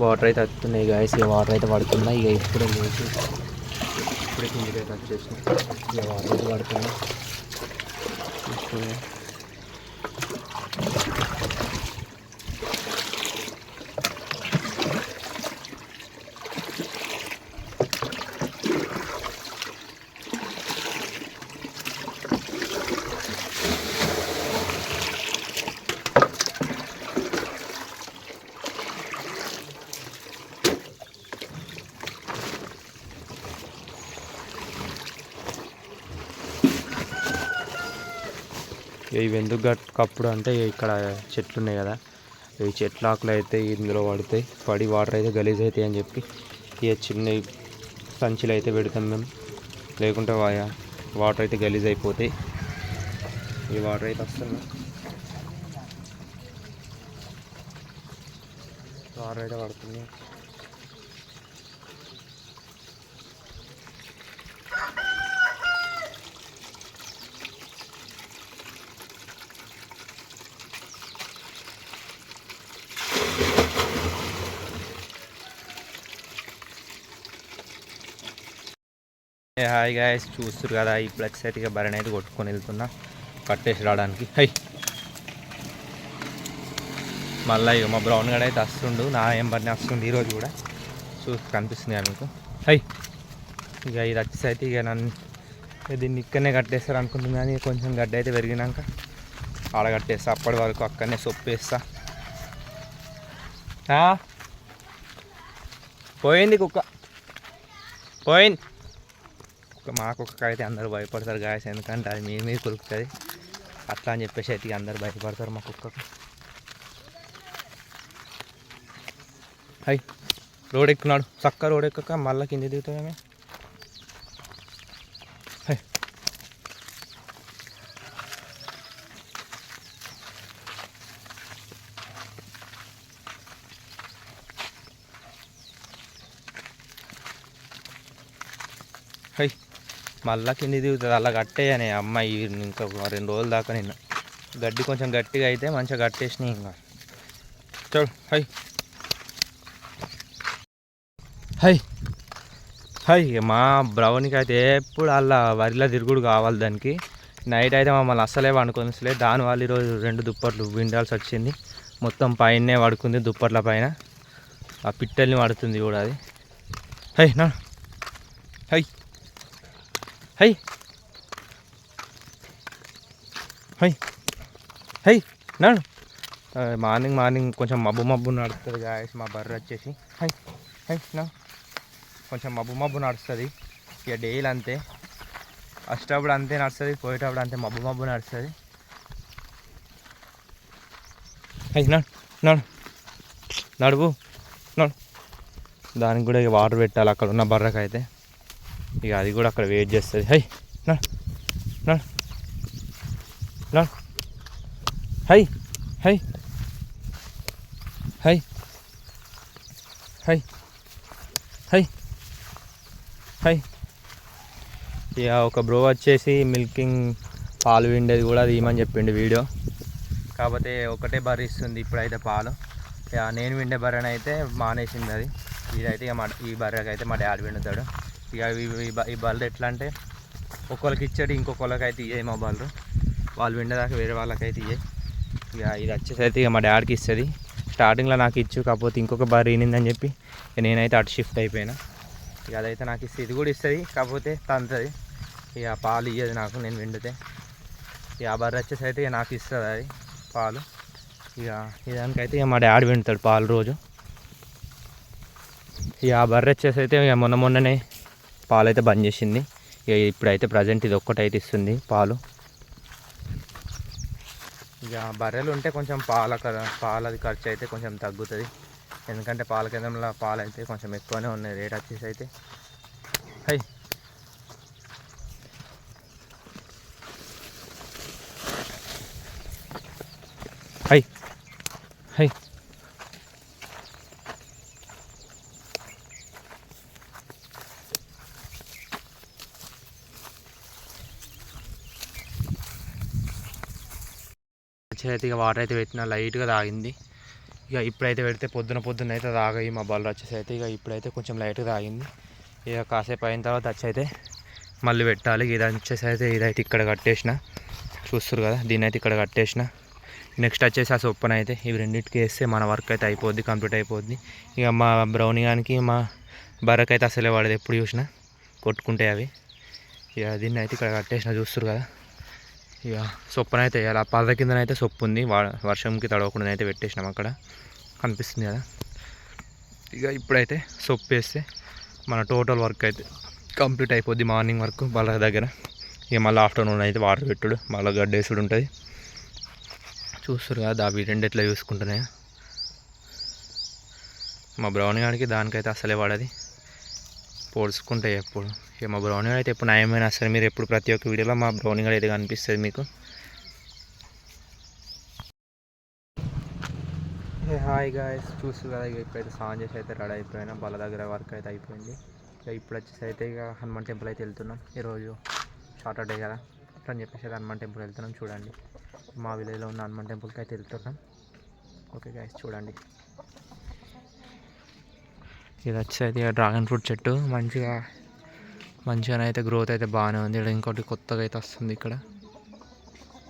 Water అయితే వస్తున్నాయి guys. ఇక వాటర్ అయితే పడుతున్నాయి. ఇక ఇప్పుడే లేచి ఇప్పుడే కిందికి అయితే వచ్చేసి ఇక వాటర్ అయితే పడుతున్నాయి. ఇవి ఎందుకు కప్పుడు అంటే ఇక్కడ చెట్లు ఉన్నాయి కదా, ఈ చెట్ల ఆకులు అయితే ఇందులో పడతాయి. పడి వాటర్ అయితే గలీజ్ అవుతాయి అని చెప్పి ఇక చిన్న సంచులు అయితే పెడతాం మేము. లేకుంటే వాటర్ అయితే గలీజ్ అయిపోతాయి. ఈ వాటర్ అయితే వస్తున్నాయి. వాటర్ అయితే పడుతుంది. హాయ్ గాయస్, చూస్తారు కదా ఇప్పుడు వచ్చేసరికి ఇక బర్రెని అయితే కొట్టుకొని వెళ్తున్నా కట్టేసి రావడానికి. హై మళ్ళీ ఇక మా బ్రౌన్ గడ అయితే వస్తుండు, నా ఏం బర్రెని వస్తుంది ఈరోజు కూడా. కనిపిస్తుంది కదా మీకు. హై ఇక ఇది వచ్చేసరికి ఇక నన్ను దీన్ని ఇక్కడనే కట్టేస్తారు అనుకుంటుంది, కానీ కొంచెం గడ్డ అయితే పెరిగినాక ఆడ కట్టేస్తా. అప్పటి వరకు అక్కడనే సొప్పేస్తా. పోయింది కుక్క, పోయింది. మా కుక్క అయితే అందరూ భయపడతారు గాయస్, ఎందుకంటే అది మీద కొరుకుతుంది అట్లా అని చెప్పేసి అయితే అందరు భయపడతారు మా కుక్కకు. హై రోడ్ ఎక్కున్నాడు, చక్క రోడ్ ఎక్కక మళ్ళీ కింద దిగుతామే. హై హై మళ్ళీ కింది దిగుతుంది. అలా కట్టేయని అమ్మాయి ఇంకా 2 రోజుల దాకా. నిన్న గడ్డి కొంచెం గట్టిగా అయితే మంచిగా కట్టేసినాయి. ఇంకా చూడు. హై హై హై మా బ్రౌన్కి అయితే ఎప్పుడు అలా వరిలో తిరుగుడు కావాలి దానికి. నైట్ అయితే మమ్మల్ని అస్సలే వండుకొనిసలే. దానివల్ల ఈరోజు 2 దుప్పట్లు విండాల్సి వచ్చింది. మొత్తం పైనే పడుకుంది, దుప్పట్ల పైన. ఆ పిట్టల్ని పడుతుంది కూడా అది. హై నా హై హై హై హై నాడు. మార్నింగ్ కొంచెం మబ్బు నడుస్తుంది గాయస్ మా బర్రె వచ్చేసి. హై హై నా కొంచెం మబ్బు నడుస్తుంది. ఇక డైలీ అంతే, వచ్చేటప్పుడు అంతే నడుస్తుంది, పోయేటప్పుడు అంతే మబ్బు నడుస్తుంది. హై నడువు నడు. దానికి కూడా ఇక వాటర్ పెట్టాలి అక్కడ ఉన్న బర్రెకైతే. ఇక అది కూడా అక్కడ వెయిట్ చేస్తుంది. హై నడు high high high high high high ఇక ఒక బ్రో వచ్చేసి మిల్కింగ్ పాలు విండేది కూడా అది ఇవ్వమని చెప్పిండు వీడియో. కాకపోతే ఒకటే బర్రె ఇస్తుంది ఇప్పుడైతే పాలు. ఇక నేను విండే బర్రెని అయితే మానేసింది అది. ఇదైతే ఇక ఈ బర్రెకి అయితే మా డాడీ విండుతాడు. ఇక ఈ బర్రెలు ఎట్లా అంటే ఒక్కొక్కరికి ఇచ్చాడు, ఇంకొకరికి అయితే ఇయ్యాయి మా బర్రెలు. వాళ్ళు విండేదాకా వేరే వాళ్ళకైతే ఇయ్యాయి. ఇక ఇది వచ్చేసరికి ఇక మా డాడీకి ఇస్తుంది. స్టార్టింగ్లో నాకు ఇచ్చు, కాకపోతే ఇంకొక బర్రె ఈనిందని చెప్పి నేనైతే అటు షిఫ్ట్ అయిపోయినా. ఇక అదైతే నాకు ఇస్తుంది, ఇది కూడా ఇస్తుంది, కాకపోతే తంతుంది. ఇక పాలు ఇయ్యదు నాకు నేను విండితే. ఇక ఆ బర్రె వచ్చేసరికి ఇక నాకు ఇస్తుంది అది పాలు. ఇక ఇదానికైతే ఇక మా డాడీ విండుతాడు పాలు రోజు. ఇక ఆ బర్రె వచ్చేసైతే ఇక మొన్ననే పాలు అయితే బంద్ చేసింది. ఇక ఇప్పుడైతే ప్రజెంట్ ఇది ఒక్కటైతే ఇస్తుంది పాలు. ఇక బర్రెలు ఉంటే కొంచెం పాలది ఖర్చు అయితే కొంచెం తగ్గుతుంది. ఎందుకంటే పాల కేంద్రంలో పాలు అయితే కొంచెం ఎక్కువనే ఉన్నాయి రేట్ వచ్చేసి అయితే. హై హై హై చేతిగా వాటర్ అయితే పెట్టిన లైట్గా తాగింది. ఇక ఇప్పుడైతే పెడితే పొద్దున్న అయితే తాగాయి మా బళ్ళు వచ్చేసి అయితే ఇక ఇప్పుడైతే కొంచెం లైట్గా తాగింది. ఇక కాసేపు అయిన తర్వాత వచ్చి అయితే మళ్ళీ పెట్టాలి. ఇది వచ్చేసి అయితే ఇదైతే ఇక్కడ కట్టేసిన, చూస్తారు కదా, దీన్ని అయితే ఇక్కడ కట్టేసిన. నెక్స్ట్ వచ్చేసి ఆ సొప్పన అయితే ఇవి రెండింటికి వేస్తే మన వర్క్ అయితే అయిపోద్ది, కంప్లీట్ అయిపోద్ది. ఇక మా బ్రౌనీ గానికి మా బర్రెకి అయితే అసలే వాడేది, ఎప్పుడు చూసినా కొట్టుకుంటే అవి. ఇక దీన్ని అయితే ఇక్కడ కట్టేసిన, చూస్తారు కదా. ఇక సొప్పన అయితే వేయాలి. ఆ పర్ర కిందనైతే సొప్పు ఉంది, వర్షంకి తడవకుండా అయితే పెట్టేసినాం, అక్కడ కనిపిస్తుంది కదా. ఇక ఇప్పుడైతే సొప్పు వేస్తే మన టోటల్ వర్క్ అయితే కంప్లీట్ అయిపోద్ది. మార్నింగ్ వర్క్ వాళ్ళ దగ్గర. ఇక మళ్ళీ ఆఫ్టర్నూన్ అయితే వాటర్ పెట్టుడు, మళ్ళీ గడ్డేసుడు ఉంటుంది. చూస్తారు కదా అవి రెండు ఎట్లా చూసుకుంటున్నాయి. మా బ్రౌనీ గాడికి దానికైతే అసలే పడది, పోల్చుకుంటాయి ఎప్పుడు. ఇక మా బ్రౌనీ గాడు అయితే ఎప్పుడు నయమైన అసలు మీరు ఎప్పుడు ప్రతి ఒక్క వీడియోలో మా బ్రౌనీ గాడు అయితే కనిపిస్తుంది మీకు. హాయ్ గాయస్, చూస్తారు కదా. ఇక ఇప్పుడైతే స్నానం చేసి అయితే రెడీ అయిపోయినా, వాళ్ళ దగ్గర వర్క్ అయితే అయిపోయింది. ఇక ఇప్పుడు వచ్చేసి అయితే ఇక హనుమాన్ టెంపుల్ అయితే వెళ్తున్నాం. ఈరోజు సాటర్డే కదా అని చెప్పేసి అయితే హనుమాన్ టెంపుల్ వెళ్తున్నాం. చూడండి, మా విలేజ్లో ఉన్న హనుమాన్ టెంపుల్కి అయితే వెళ్తున్నాం. ఓకే గాయస్, చూడండి. ఇది వచ్చేసి అయితే డ్రాగన్ ఫ్రూట్ చెట్టు మంచిగానైతే గ్రోత్ అయితే బాగానే ఉంది. ఇక్కడ ఇంకోటి కొత్తగా అయితే వస్తుంది,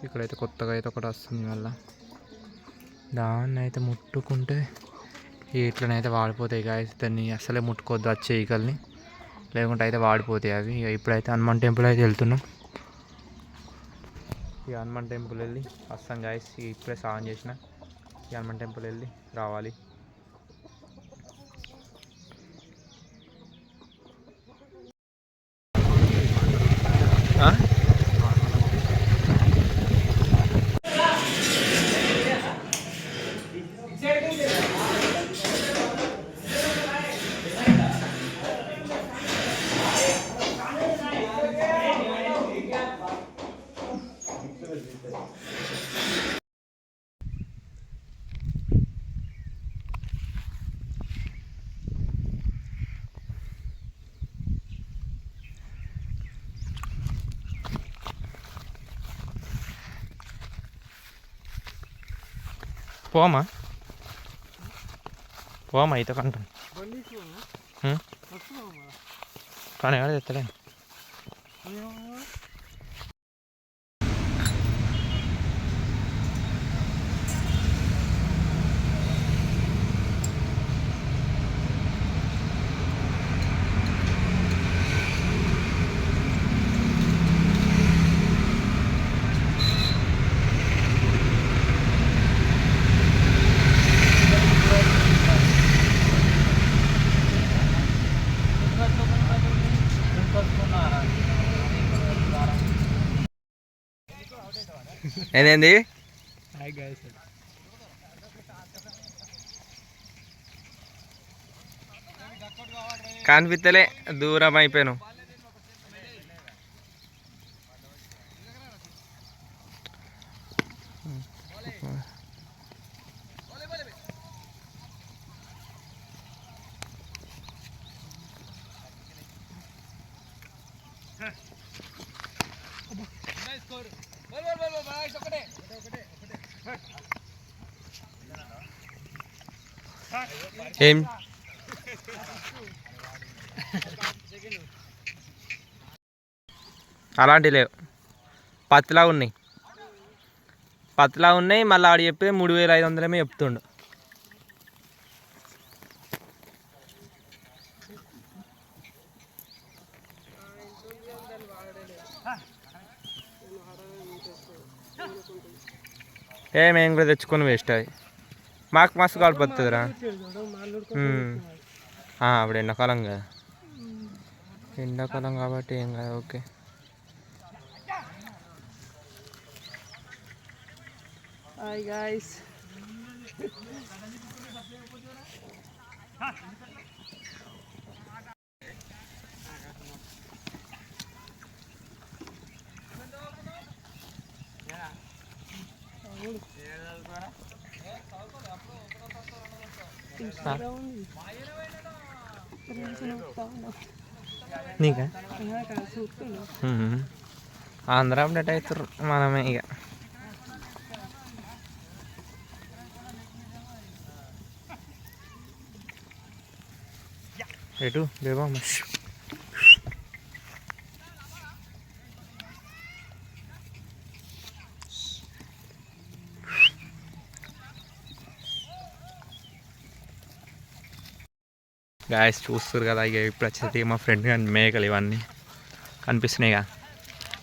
ఇక్కడైతే కొత్తగా అయితే ఒకటి వస్తుంది. మళ్ళీ దాన్ని అయితే ముట్టుకుంటే ఇట్లనైతే వాడిపోతాయి గాయస్. దాన్ని అసలే ముట్టుకోవద్దు వచ్చే ఈకల్ని, లేకుంటే అయితే వాడిపోతాయి అవి. ఇక ఇప్పుడైతే హనుమాన్ టెంపుల్ అయితే వెళ్తున్నాం. ఇక హనుమాన్ టెంపుల్ వెళ్ళి వస్తాం గాయస్. ఇప్పుడే స్నానం చేసిన, ఈ హనుమాన్ టెంపుల్ వెళ్ళి రావాలి. పోమా అయితే కంటాను కానీ ఎవరు తెత్తలే. ఏంది కనిపిస్తలే, దూరం అయిపోయాను. ఏం అలాంటివి లేవు, పత్తిలా ఉన్నాయి. మళ్ళీ ఆడు చెప్పి 3500 చెప్తుండు. మేము కూడా తెచ్చుకొని వేస్ట్ అవి, మాకు మస్తు కలిపొస్తుందిరా. అప్పుడు ఎండాకాలం కదా, ఎండాకాలం కాబట్టి ఏం కాదు. Okay, hi guys. నీకా ఆంధ్ర అప్డేట్ అవుతారు, మనమే ఇక. ఎటు దేవా గాయస్ చూస్తారు కదా ఇక ఇప్పుడు వచ్చేది మా ఫ్రెండ్ కానీ మేకలు ఇవన్నీ కనిపిస్తున్నాయిగా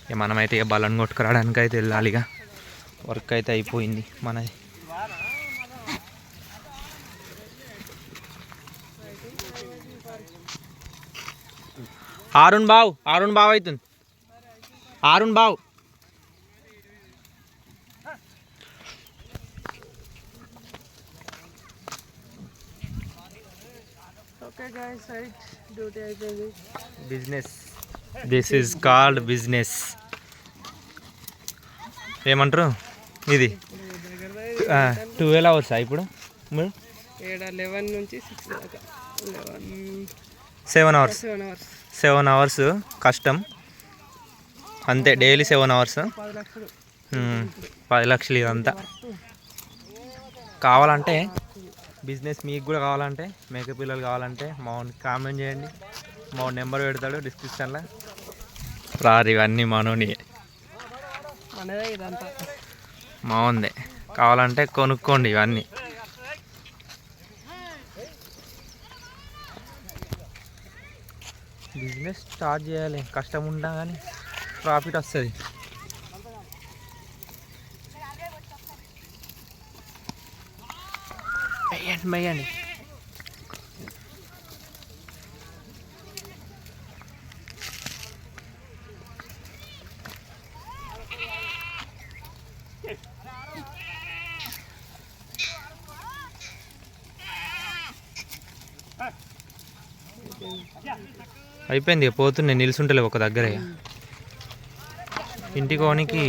ఇక మనమైతే ఇక బలం కొట్టుకురావడానికి అయితే వెళ్ళాలి ఇక వర్క్ అయితే అయిపోయింది మనది. ఆరుణ్ బావ్ అవుతుంది ఆరుణ్ బావ్. Okay guys, right, duty అయిపోయింది. Business, this is called business. ఏమంటారు ఇది 12 hours ఇప్పుడు 11 నుంచి 6 దాకా 7 hours 7 hours 7 hours కష్టం అంతే. డైలీ 7 hours 10 లక్షలు 10 లక్షలు ఇదంతా. కావాలంటే బిజినెస్ మీకు కూడా కావాలంటే మేక పిల్లలు కావాలంటే మామూలు కామెంట్ చేయండి, మా నెంబర్ పెడతాడు డిస్క్రిప్షన్లో. రారు ఇవన్నీ మనోని మనదే ఇదంతా బాగుంది. కావాలంటే కొనుక్కోండి ఇవన్నీ. బిజినెస్ స్టార్ట్ చేయాలి, కష్టం ఉంటా కానీ ప్రాఫిట్ వస్తుంది. మెయ్యండి. అయిపోయింది పోతున్నాయి, నిలుచుంటలేవు ఒక దగ్గర. ఇంటికి కోనికి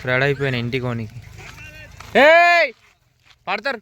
రెడీ అయిపోయినాయి. ఇంటికి కోనికి పడతారు.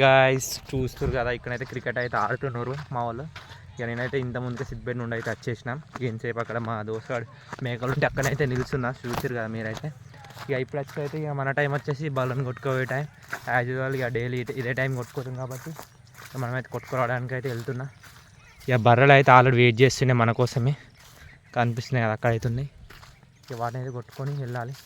గాయస్ చూస్తారు కదా, ఇక్కడైతే క్రికెట్ అయితే ఆడుతున్నారు మా వాళ్ళు. ఇక నేనైతే ఇంత ముందుకే సిద్దిపేట నుండి అయితే వచ్చేసినాం. ఎంతసేపు అక్కడ మా దోస్తుగాడు మేకలు ఉంటే అక్కడైతే నిలుస్తున్నా, చూసారు కదా మీరైతే. ఇక ఇప్పుడు వచ్చి ఇక మన టైం వచ్చేసి బలం కొట్టుకోవే టైం. యాజ్ యూజువల్ ఇక డైలీ ఇదే టైం కొట్టుకోవడం కాబట్టి మనమైతే కొట్టుకోవడానికి అయితే వెళ్తున్నా. ఇక బర్రెలు అయితే ఆల్రెడీ వెయిట్ చేస్తున్నాయి మన కోసమే, కనిపిస్తున్నాయి కదా అక్కడ అవుతుంది. ఇక వాటిని అయితే కొట్టుకొని వెళ్ళాలి.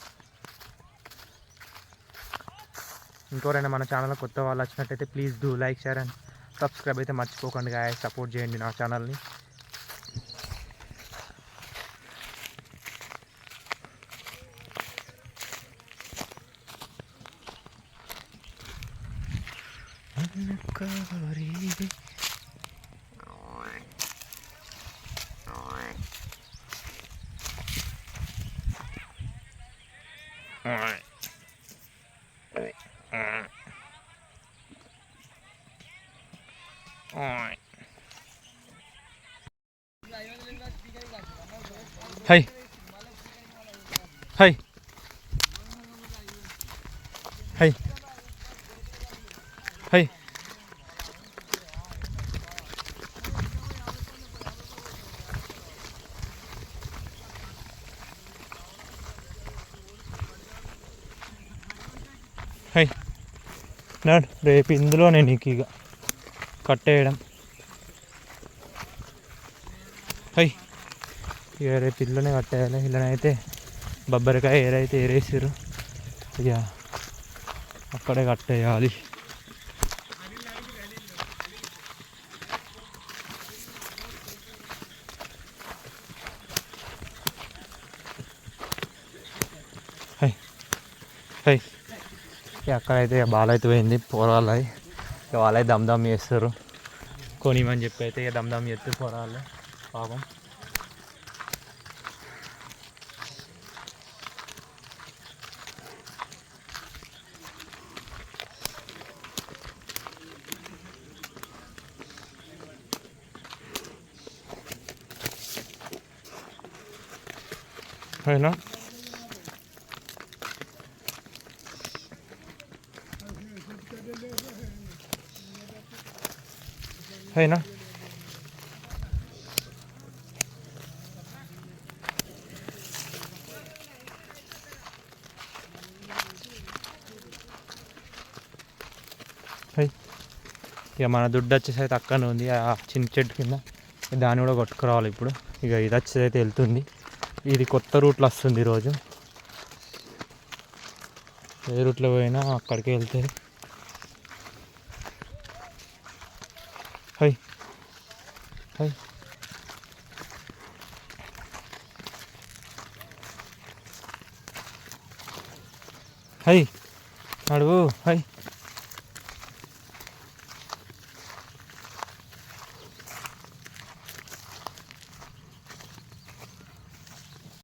ఇంకోరైనా మన ఛానల్ కొత్త వాళ్ళు వచ్చినట్టయితే please do like, share and subscribe అయితే మర్చిపోకండి గాయస్. సపోర్ట్ చేయండి నా ఛానల్ని. High high high high high నాడు రేపు ఇందులోనే నీకు ఇక కట్టేయడం. హై ఇక రేపు ఇల్లునే కట్టేయాలి. ఇళ్ళనైతే బొబ్బరికాయ ఏరైతే ఏరేసారు ఇక అక్కడే కట్టేయాలి. హై హై ఇక అక్కడైతే ఇక బాల్ అయితే పోయింది పోరాలి. ఇక వాళ్ళైతే దమ్ చేస్తారు కొనిమని చెప్పి అయితే ఇక దమ్ చేస్తారు పోరాలి పాపం. అయినా అయినా ఇక మన దుడ్డు వచ్చేసి అయితే అక్కడనే ఉంది ఆ చిన్న చెట్టు కింద. దాన్ని కూడా కొట్టుకురావాలి ఇప్పుడు. ఇక ఇది వచ్చేసి అయితే వెళ్తుంది. ఇది కొత్త రూట్లో వస్తుంది ఈరోజు. ఏ రూట్లో పోయినా అక్కడికి వెళ్తుంది. హై హై హై నడువు హై